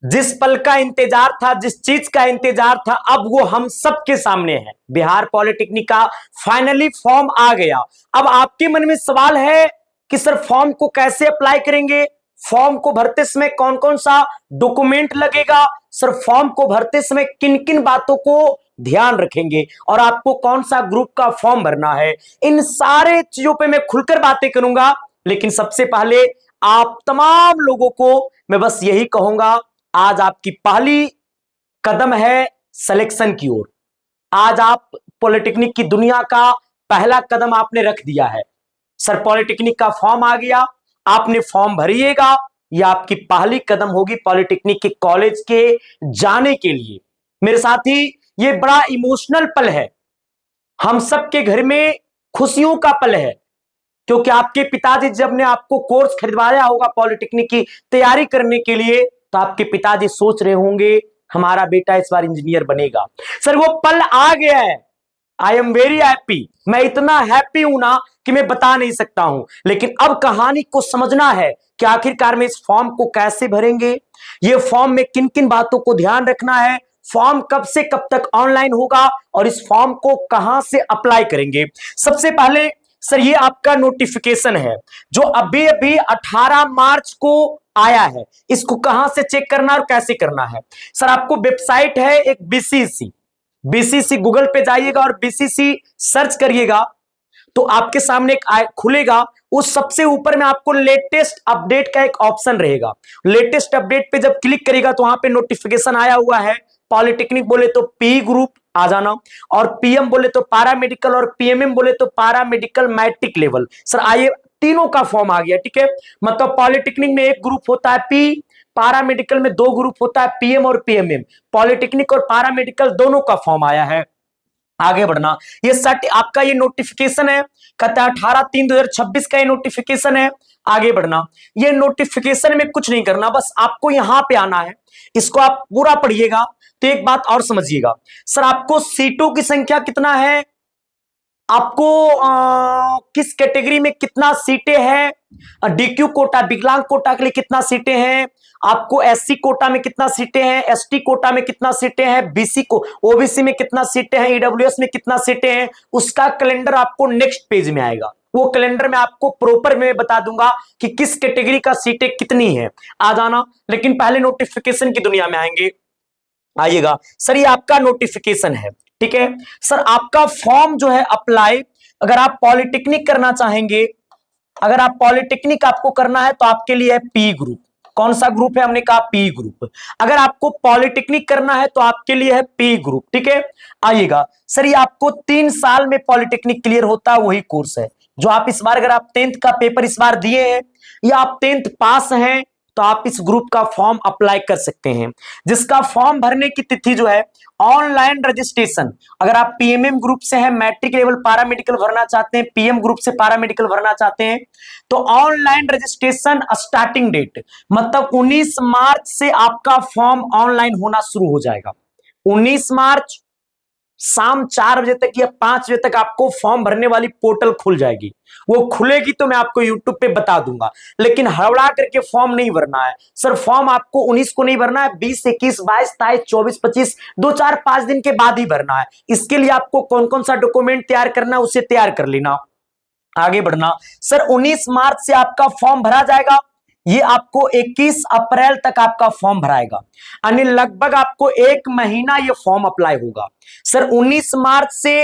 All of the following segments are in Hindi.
जिस पल का इंतजार था, जिस चीज का इंतजार था, अब वो हम सबके सामने है। बिहार पॉलिटेक्निक का फाइनली फॉर्म आ गया। अब आपके मन में सवाल है कि सर फॉर्म को कैसे अप्लाई करेंगे, फॉर्म को भरते समय कौन कौन सा डॉक्यूमेंट लगेगा, सर फॉर्म को भरते समय किन किन बातों को ध्यान रखेंगे और आपको कौन सा ग्रुप का फॉर्म भरना है, इन सारे चीजों पे मैं खुलकर बातें करूंगा। लेकिन सबसे पहले आप तमाम लोगों को मैं बस यही कहूंगा, आज आपकी पहली कदम है सिलेक्शन की ओर। आज आप पॉलिटेक्निक की दुनिया का पहला कदम आपने रख दिया है। सर पॉलिटेक्निक का फॉर्म आ गया, आपने फॉर्म भरिएगा, यह आपकी पहली कदम होगी पॉलिटेक्निक के कॉलेज के जाने के लिए। मेरे साथी, यह बड़ा इमोशनल पल है, हम सबके घर में खुशियों का पल है, क्योंकि आपके पिताजी जब ने आपको कोर्स खरीदवाया होगा पॉलिटेक्निक की तैयारी करने के लिए, तो आपके पिताजी सोच रहे होंगे हमारा बेटा इस बार इंजीनियर बनेगा। सर वो पल आ गया है, आई एम वेरी हैप्पी। मैं इतना हैप्पी हूं ना कि मैं बता नहीं सकता हूं। लेकिन अब कहानी को समझना है कि आखिरकार में इस फॉर्म को कैसे भरेंगे, ये फॉर्म में किन किन बातों को ध्यान रखना है, फॉर्म कब से कब तक ऑनलाइन होगा और इस फॉर्म को कहां से अप्लाई करेंगे। सबसे पहले सर ये आपका नोटिफिकेशन है जो अभी अभी 18 मार्च को आया है, इसको कहां से चेक करना और कैसे करना है। सर आपको वेबसाइट है एक बीसीसी, बीसीसी गूगल पे जाइएगा और बीसीसी सर्च करिएगा तो आपके सामने एक खुलेगा। उस सबसे ऊपर में आपको लेटेस्ट अपडेट का एक ऑप्शन रहेगा। लेटेस्ट अपडेट पे जब क्लिक करेगा तो वहां पे नोटिफिकेशन आया हुआ है, पॉलिटेक्निक बोले तो पी ग्रुप आ जाना, और पीएम बोले तो पैरामेडिकल, और पीएमएम बोले तो पैरामेडिकल मैट्रिक लेवल। सर आइए, तीनों का फॉर्म आ गया, ठीक है। मतलब पॉलिटेक्निक में एक ग्रुप होता है पी, पैरामेडिकल में दो ग्रुप होता है पीएम और पीएमएम। पॉलिटेक्निक और पैरामेडिकल दोनों का फॉर्म आया है। आगे बढ़ना, ये सट आपका ये नोटिफिकेशन है, कहता है 18/3/2026 का ये नोटिफिकेशन है। आगे बढ़ना, ये नोटिफिकेशन में कुछ नहीं करना, बस आपको यहां पे आना है, इसको आप पूरा पढ़िएगा। तो एक बात और समझिएगा, सर आपको सीटों की संख्या कितना है, आपको किस कैटेगरी में कितना सीटें हैं, डीक्यू कोटा विकलांग कोटा के लिए कितना सीटें हैं, आपको एससी कोटा में कितना सीटें हैं, एसटी कोटा में कितना सीटें हैं, बीसी को ओबीसी में कितना सीटें हैं, ईडब्ल्यूएस में कितना सीटें हैं, उसका कैलेंडर आपको नेक्स्ट पेज में आएगा। वो कैलेंडर में आपको प्रॉपर में बता दूंगा कि किस कैटेगरी का सीटें कितनी है, आ जाना। लेकिन पहले नोटिफिकेशन की दुनिया में आएंगे। आइएगा, सर ये आपका नोटिफिकेशन है, ठीक है। सर आपका फॉर्म जो है अप्लाई, अगर आप पॉलिटेक्निक करना चाहेंगे, अगर आप पॉलिटेक्निक आपको करना है तो आपके लिए है पी ग्रुप। कौन सा ग्रुप है, हमने कहा पी ग्रुप। अगर आपको पॉलिटेक्निक करना है तो आपके लिए है पी ग्रुप, ठीक है। आइएगा, सर ये आपको 3 साल में पॉलिटेक्निक क्लियर होता है, वही कोर्स है जो आप इस बार, अगर आप 10th का पेपर इस बार दिए हैं या आप 10th पास हैं तो आप इस ग्रुप का फॉर्म अप्लाई कर सकते हैं, जिसका फॉर्म भरने की तिथि जो है ऑनलाइन रजिस्ट्रेशन। अगर आप पीएमएम ग्रुप से हैं, मैट्रिक लेवल पैरामेडिकल भरना चाहते हैं, पीएम ग्रुप से पैरामेडिकल भरना चाहते हैं, तो ऑनलाइन रजिस्ट्रेशन स्टार्टिंग डेट मतलब 19 मार्च से आपका फॉर्म ऑनलाइन होना शुरू हो जाएगा। 19 मार्च शाम 4 बजे तक या 5 बजे तक आपको फॉर्म भरने वाली पोर्टल खुल जाएगी। वो खुलेगी तो मैं आपको यूट्यूब पे बता दूंगा, लेकिन हड़बड़ा करके फॉर्म नहीं भरना है। सर फॉर्म आपको 19 को नहीं भरना है, 20, 21, 22, 23, 24, 25 2, 4, 5 दिन के बाद ही भरना है। इसके लिए आपको कौन कौन सा डॉक्यूमेंट तैयार करना है उसे तैयार कर लेना। आगे बढ़ना, सर 19 मार्च से आपका फॉर्म भरा जाएगा, ये आपको 21 अप्रैल तक आपका फॉर्म भराएगा, यानी लगभग आपको 1 महीना ये फॉर्म अप्लाई होगा। सर 19 मार्च से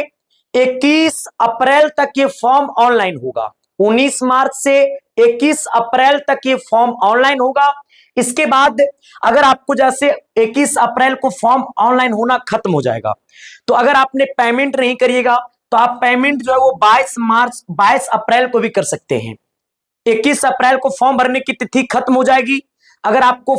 21 अप्रैल तक ये फॉर्म ऑनलाइन होगा। 19 मार्च से 21 अप्रैल तक ये फॉर्म ऑनलाइन होगा। इसके बाद अगर आपको जैसे 21 अप्रैल को फॉर्म ऑनलाइन होना खत्म हो जाएगा, तो अगर आपने पेमेंट नहीं करिएगा तो आप पेमेंट जो है वो 22 अप्रैल को भी कर सकते हैं। 21 अप्रैल को फॉर्म भरने की तिथि खत्म हो जाएगी। अगर आपको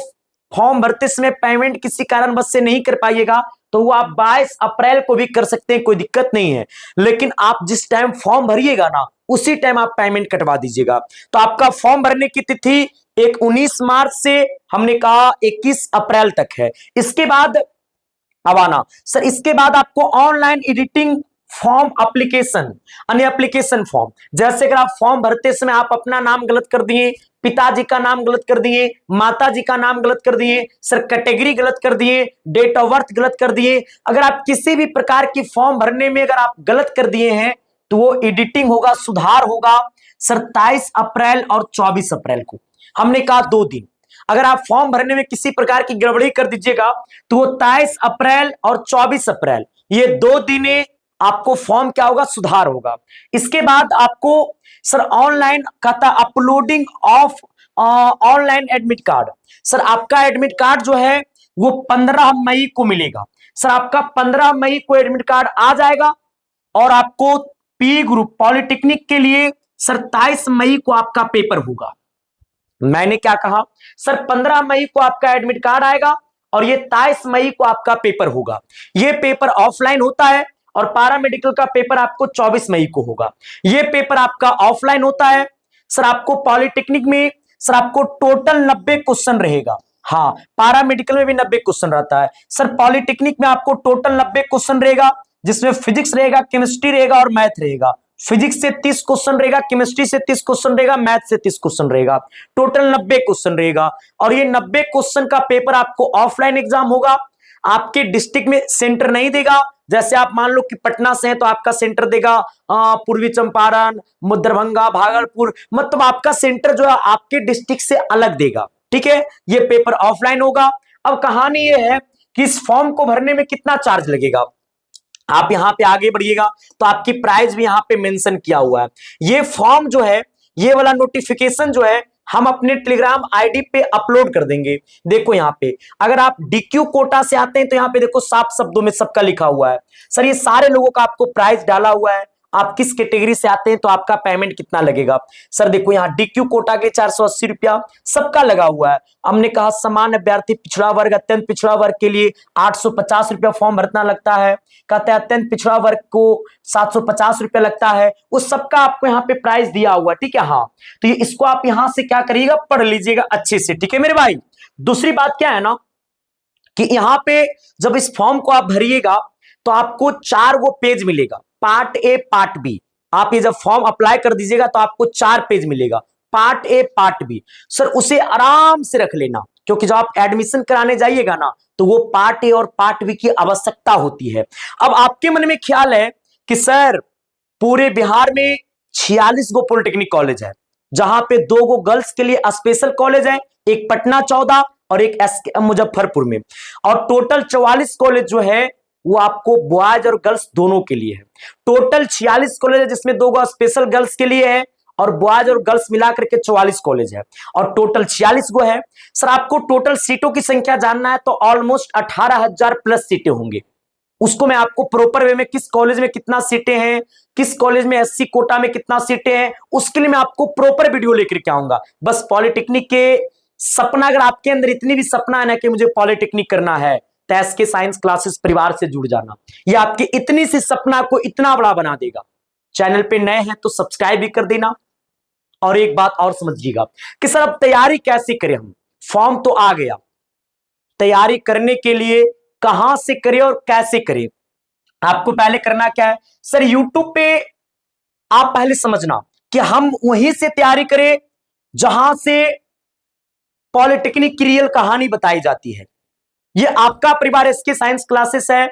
फॉर्म भरते समय पेमेंट किसी कारणवश से नहीं कर पाइएगा तो वो आप 22 अप्रैल को भी कर सकते हैं, कोई दिक्कत नहीं है। लेकिन आप जिस टाइम फॉर्म भरिएगा ना उसी टाइम आप पेमेंट कटवा दीजिएगा। तो आपका फॉर्म भरने की तिथि 19 मार्च से हमने कहा 21 अप्रैल तक है। इसके बाद अब आना, सर इसके बाद आपको ऑनलाइन एडिटिंग फॉर्म एप्लीकेशन, यानी एप्लीकेशन फॉर्म। जैसे अगर आप फॉर्म भरते समय आप अपना नाम गलत कर दिए, पिताजी का नाम गलत कर दिए, माताजी का नाम गलत कर दिए, सर कैटेगरी गलत कर दिए, डेट ऑफ बर्थ गलत कर दिए, अगर आप किसी भी प्रकार की फॉर्म भरने में अगर आप गलत कर दिए हैं तो वो एडिटिंग होगा, सुधार होगा सर 23 अप्रैल और 24 अप्रैल को। हमने कहा 2 दिन। अगर आप फॉर्म भरने में किसी प्रकार की गड़बड़ी कर दीजिएगा तो वो 23 अप्रैल और 24 अप्रैल ये 2 दिन आपको फॉर्म क्या होगा, सुधार होगा। इसके बाद आपको सर ऑनलाइन कहता uploading of online admit card. Sir आपका एडमिट कार्ड जो है वो 15 मई को मिलेगा। सर आपका 15 मई को एडमिट कार्ड आ जाएगा और आपको पी ग्रुप पॉलिटेक्निक के लिए सर 23 मई को आपका पेपर होगा। मैंने क्या कहा सर 15 मई को आपका एडमिट कार्ड आएगा और ये 23 मई को आपका पेपर होगा। ये पेपर ऑफलाइन होता है और पैरामेडिकल का पेपर आपको 24 मई को होगा। ये पेपर आपका ऑफलाइन होता है। सर आपको पॉलिटेक्निक में सर आपको टोटल 90 क्वेश्चन रहेगा। हाँ, पैरामेडिकल में भी 90 क्वेश्चन रहता है। सर पॉलिटेक्निक में आपको टोटल 90 क्वेश्चन रहेगा, जिसमें फिजिक्स रहेगा, केमिस्ट्री रहेगा और मैथ रहेगा। फिजिक्स से 30 क्वेश्चन रहेगा, केमिस्ट्री से 30 क्वेश्चन रहेगा, मैथ से 30 क्वेश्चन रहेगा, टोटल 90 क्वेश्चन रहेगा। और ये 90 क्वेश्चन का पेपर आपको ऑफलाइन एग्जाम होगा। आपके डिस्ट्रिक्ट में सेंटर नहीं देगा। जैसे आप मान लो कि पटना से है तो आपका सेंटर देगा पूर्वी चंपारण, दरभंगा, भागलपुर, मतलब आपका सेंटर जो है आपके डिस्ट्रिक्ट से अलग देगा। ठीक है, ये पेपर ऑफलाइन होगा। अब कहानी ये है कि इस फॉर्म को भरने में कितना चार्ज लगेगा। आप यहां पे आगे बढ़िएगा तो आपकी प्राइस भी यहां पे मेंशन किया हुआ है। ये फॉर्म जो है, ये वाला नोटिफिकेशन जो है हम अपने टेलीग्राम आईडी पे अपलोड कर देंगे। देखो यहाँ पे अगर आप डीक्यू कोटा से आते हैं तो यहाँ पे देखो साफ शब्दों में सबका लिखा हुआ है। सर ये सारे लोगों का आपको प्राइस डाला हुआ है। आप किस कैटेगरी से आते हैं तो आपका पेमेंट कितना लगेगा। सर देखो यहाँ डीक्यू कोटा के 480 रुपया सबका लगा हुआ है। हमने कहा सामान्य अभ्यर्थी, पिछड़ा वर्ग, अत्यंत पिछड़ा वर्ग के लिए 850 रुपया फॉर्म भरना लगता है। कहते हैं अत्यंत पिछड़ा वर्ग को 750 रुपया लगता है। उस सबका आपको यहाँ पे प्राइस दिया हुआ। ठीक है, हाँ, तो ये इसको आप यहां से क्या करिएगा, पढ़ लीजिएगा अच्छे से। ठीक है मेरे भाई। दूसरी बात क्या है ना कि यहां पे जब इस फॉर्म को आप भरिएगा तो आपको 4 वो पेज मिलेगा, पार्ट ए पार्ट बी। आप ये जब फॉर्म अप्लाई कर दीजिएगा तो आपको 4 पेज मिलेगा, part A part B. Sir उसे आराम से रख लेना, क्योंकि जब आप एडमिशन कराने जाइएगा ना तो वो पार्ट ए और पार्ट बी की आवश्यकता होती है। अब आपके मन में ख्याल है कि सर पूरे बिहार में 46 गो पॉलिटेक्निक कॉलेज है, जहां पे 2 गो गर्ल्स के लिए स्पेशल कॉलेज है, एक पटना 14 और एक मुजफ्फरपुर में, और टोटल 44 कॉलेज जो है वो आपको बॉयज और गर्ल्स दोनों के लिए है। टोटल 46 कॉलेज है, जिसमें 2 गो स्पेशल गर्ल्स के लिए है और बॉयज और गर्ल्स मिलाकर के 44 कॉलेज है और टोटल 46 गो है। सर आपको टोटल सीटों की संख्या जानना है तो ऑलमोस्ट 18,000 प्लस सीटें होंगी। उसको मैं आपको प्रॉपर वे में किस कॉलेज में कितना सीटें हैं, किस कॉलेज में एससी कोटा में कितना सीटें हैं, उसके लिए मैं आपको प्रॉपर वीडियो लेकर के आऊंगा। बस पॉलिटेक्निक के सपना, अगर आपके अंदर इतनी भी सपना है ना कि मुझे पॉलिटेक्निक करना है, तो एसके साइंस क्लासेस परिवार से जुड़ जाना। ये आपकी इतनी सी सपना को इतना बड़ा बना देगा। चैनल पे नए हैं तो सब्सक्राइब भी कर देना। और एक बात और समझिएगा कि सर अब तैयारी कैसे करें हम, फॉर्म तो आ गया, तैयारी करने के लिए कहां से करें और कैसे करें। आपको पहले करना क्या है सर, यूट्यूब पे आप पहले समझना कि हम वहीं से तैयारी करें जहां से पॉलिटेक्निक की रियल कहानी बताई जाती है। ये आपका परिवार एसके साइंस क्लासेस है,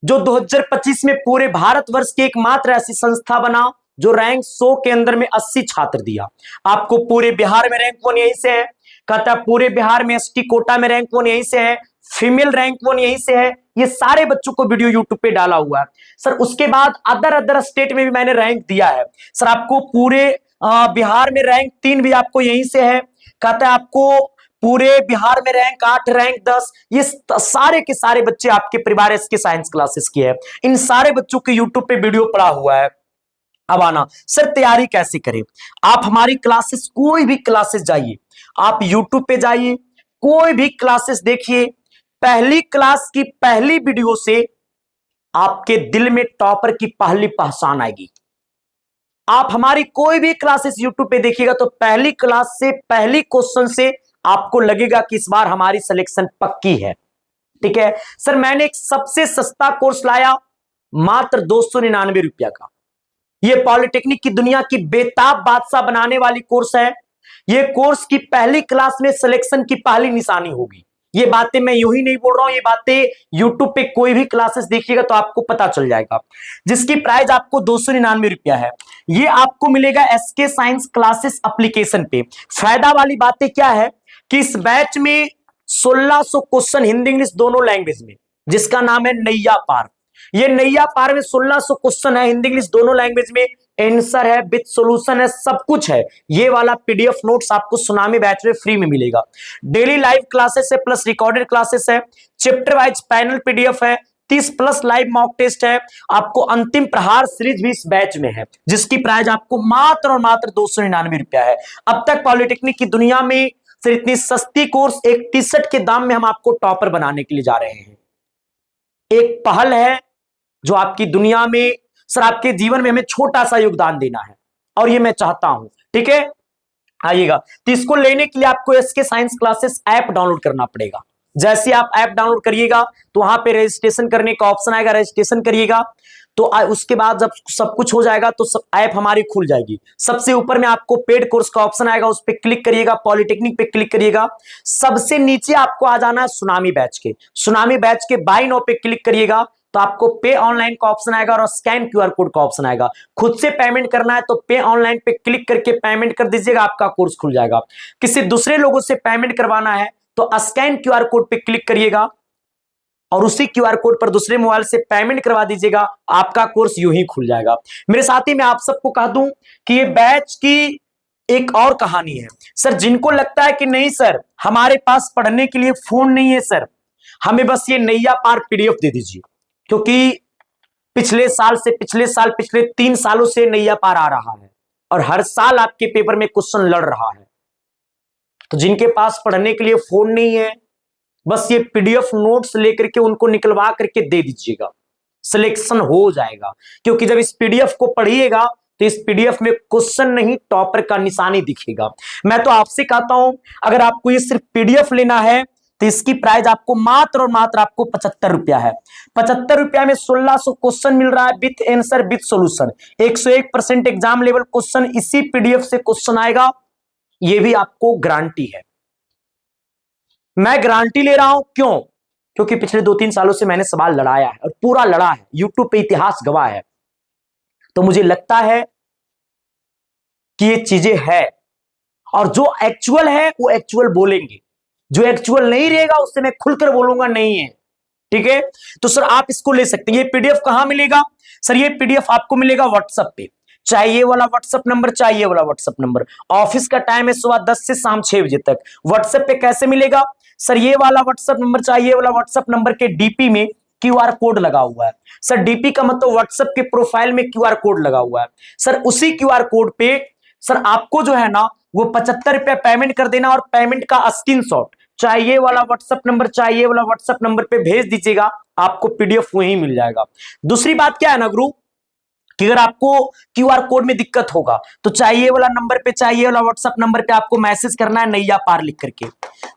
जो 2025 में पूरे भारतवर्ष की एकमात्र ऐसी संस्था बना जो रैंक 100 के अंदर में 80 छात्र दिया। आपको पूरे बिहार में रैंक 1 यहीं से है। कहता है पूरे बिहार में एसटी कोटा में रैंक 1 यहीं से है, फीमेल रैंक 1 यहीं से है। ये सारे बच्चों को वीडियो यूट्यूब पे डाला हुआ है। सर उसके बाद अदर स्टेट में भी मैंने रैंक दिया है। सर आपको पूरे बिहार में रैंक 3 भी आपको यहीं से है। कहता है आपको पूरे बिहार में रैंक 8, रैंक 10, ये सारे के सारे बच्चे आपके परिवार एसके साइंस क्लासेस के हैं। इन सारे बच्चों के यूट्यूब पे वीडियो पड़ा हुआ है। अब आना सर तैयारी कैसे करें। आप हमारी क्लासेस, कोई भी क्लासेस जाइए, आप यूट्यूब पे जाइए, कोई भी क्लासेस देखिए, पहली क्लास की पहली वीडियो से आपके दिल में टॉपर की पहली पहचान आएगी। आप हमारी कोई भी क्लासेस यूट्यूब पे देखिएगा तो पहली क्लास से, पहली क्वेश्चन से आपको लगेगा कि इस बार हमारी सिलेक्शन पक्की है। ठीक है सर, मैंने एक सबसे सस्ता कोर्स लाया मात्र 299 रुपया का। ये पॉलिटेक्निक की दुनिया की बेताब बादशाह बनाने वाली कोर्स है। ये कोर्स की पहली क्लास में सिलेक्शन की पहली निशानी होगी। ये बातें मैं यूं ही नहीं बोल रहा हूं, ये बातें यूट्यूब पे कोई भी क्लासेस देखिएगा तो आपको पता चल जाएगा। जिसकी प्राइस आपको 299 रुपया है। ये आपको मिलेगा एसके साइंस क्लासेस एप्लीकेशन पे। फायदा वाली बातें क्या है कि इस बैच में 1600 क्वेश्चन हिंदी इंग्लिश दोनों लैंग्वेज में, जिसका नाम है नैया पार। ये नैया पार में 1600 क्वेश्चन है हिंदी इंग्लिश दोनों लैंग्वेज में, आंसर है विद सॉल्यूशन है, सब कुछ है। ये वाला पीडीएफ नोट्स आपको सुनामी बैच में फ्री में मिलेगा। डेली लाइव क्लासेस है प्लस रिकॉर्डेड क्लासेस है। चैप्टर वाइज पैनल पीडीएफ है। 30 प्लस लाइव मॉक टेस्ट है। आपको अंतिम प्रहार सीरीज भी इस बैच में है, जिसकी प्राइस आपको मात्र और मात्र 299 रुपया है। अब तक पॉलिटेक्निक की दुनिया में सिर्फ इतनी सस्ती कोर्स एक टी-शर्ट के दाम में हम आपको टॉपर बनाने के लिए जा रहे हैं। एक पहल है जो आपकी दुनिया में, सर आपके जीवन में हमें छोटा सा योगदान देना है और ये मैं चाहता हूं, ठीक है। आइएगा, तो इसको लेने के लिए आपको SK science classes app download करना पड़ेगा। जैसे आप ऐप डाउनलोड करिएगा तो वहां पे रजिस्ट्रेशन करने का ऑप्शन आएगा, रजिस्ट्रेशन करिएगा तो उसके बाद जब सब कुछ हो जाएगा तो सब ऐप हमारी खुल जाएगी। सबसे ऊपर में आपको पेड कोर्स का ऑप्शन आएगा, उस पर क्लिक करिएगा, पॉलिटेक्निक पे क्लिक करिएगा। सबसे नीचे आपको आ जाना है सुनामी बैच के। सुनामी बैच के बाय नाउ पे क्लिक करिएगा तो आपको पे ऑनलाइन का ऑप्शन आएगा और स्कैन क्यूआर कोड का ऑप्शन आएगा। खुद से पेमेंट करना है तो पे ऑनलाइन पे क्लिक करके पेमेंट कर दीजिएगा, आपका कोर्स खुल जाएगा। किसी दूसरे लोगों से पेमेंट करवाना है तो स्कैन क्यूआर कोड पे क्लिक करिएगा और उसी क्यूआर कोड पर दूसरे मोबाइल से पेमेंट करवा दीजिएगा, आपका कोर्स यूं ही खुल जाएगा। मेरे साथी मैं आप सबको कह दूं कि ये बैच की एक और कहानी है। सर जिनको लगता है कि नहीं सर हमारे पास पढ़ने के लिए फोन नहीं है, सर हमें बस ये नैया पार पीडीएफ दे दीजिए, क्योंकि पिछले साल पिछले 3 सालों से नैया पार आ रहा है और हर साल आपके पेपर में क्वेश्चन लड़ रहा है। तो जिनके पास पढ़ने के लिए फोन नहीं है, बस ये पीडीएफ नोट्स लेकर के उनको निकलवा करके दे दीजिएगा, सिलेक्शन हो जाएगा। क्योंकि जब इस पीडीएफ को पढ़िएगा तो इस पीडीएफ में क्वेश्चन नहीं टॉपर का निशानी दिखेगा। मैं तो आपसे कहता हूं अगर आपको ये सिर्फ पीडीएफ लेना है तो इसकी प्राइस आपको मात्र और मात्र आपको 75 रुपया है। 75 रुपया में 1600 क्वेश्चन मिल रहा है with answer with solution. 101% exam level question इसी पीडीएफ से क्वेश्चन आएगा, ये भी आपको गारंटी है। मैं गारंटी ले रहा हूं, क्यों? क्योंकि पिछले 2-3 सालों से मैंने सवाल लड़ाया है और पूरा लड़ा है, यूट्यूब पे इतिहास गवाह है। तो मुझे लगता है कि ये चीजें है और जो एक्चुअल है वो एक्चुअल बोलेंगे, जो एक्चुअल नहीं रहेगा उससे मैं खुलकर बोलूंगा नहीं है, ठीक है। तो सर आप इसको ले सकते हैं। ये पीडीएफ कहां मिलेगा? सर ये पीडीएफ आपको मिलेगा व्हाट्सएप पे, चाहिए वाला व्हाट्सएप नंबर, चाहिए वाला व्हाट्सएप नंबर। ऑफिस का टाइम है सुबह 10 से शाम 6 बजे तक। व्हाट्सएप पे कैसे मिलेगा? सर ये वाला व्हाट्सएप नंबर, चाहिए वाला व्हाट्सएप नंबर के डीपी में क्यूआर कोड लगा हुआ है। सर डीपी का मतलब व्हाट्सएप के प्रोफाइल में क्यूआर कोड लगा हुआ है। सर उसी क्यूआर कोड पे सर आपको जो है ना वो 75 रुपया पेमेंट कर देना और पेमेंट का स्क्रीनशॉट चाहिए वाला व्हाट्सएप नंबर, चाहिए वाला व्हाट्सएप नंबर पे भेज दीजिएगा, आपको पीडीएफ वहीं मिल जाएगा। दूसरी बात क्या है ना गुरु, कि अगर आपको क्यूआर कोड में दिक्कत होगा तो चाहिए वाला नंबर पे, चाहिए वाला व्हाट्सएप नंबर पे आपको मैसेज करना है नैया पार लिख करके।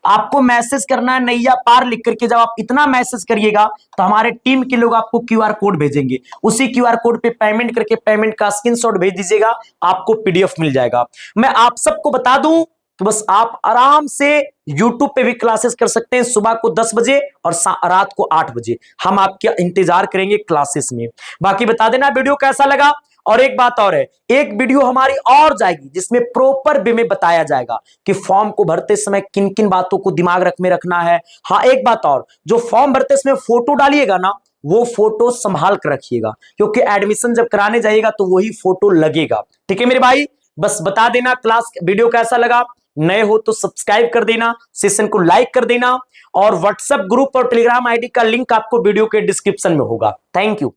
आपको मैसेज करना है नैया पार लिख करके। जब आप इतना मैसेज करिएगा तो हमारे टीम के लोग आपको क्यूआर कोड भेजेंगे, उसी क्यूआर कोड पे पेमेंट करके पेमेंट का स्क्रीनशॉट भेज दीजिएगा, आपको पीडीएफ मिल जाएगा। मैं आप सबको बता दूं तो बस आप आराम से YouTube पे भी क्लासेस कर सकते हैं, सुबह को 10 बजे और रात को 8 बजे। हम आपके इंतजार करेंगे क्लासेस में। बाकी बता देना वीडियो कैसा लगा। और एक बात और है, एक वीडियो हमारी और जाएगी जिसमें प्रॉपर वे में बताया जाएगा कि फॉर्म को भरते समय किन किन बातों को दिमाग में रखना है। हाँ एक बात और, जो फॉर्म भरते समय फोटो डालिएगा ना वो फोटो संभाल कर रखिएगा, क्योंकि एडमिशन जब कराने जाइएगा तो वही फोटो लगेगा, ठीक है मेरे भाई। बस बता देना क्लास वीडियो कैसा लगा। नए हो तो सब्सक्राइब कर देना, सेशन को लाइक कर देना और व्हाट्सएप ग्रुप और टेलीग्राम आईडी का लिंक आपको वीडियो के डिस्क्रिप्शन में होगा। Thank you.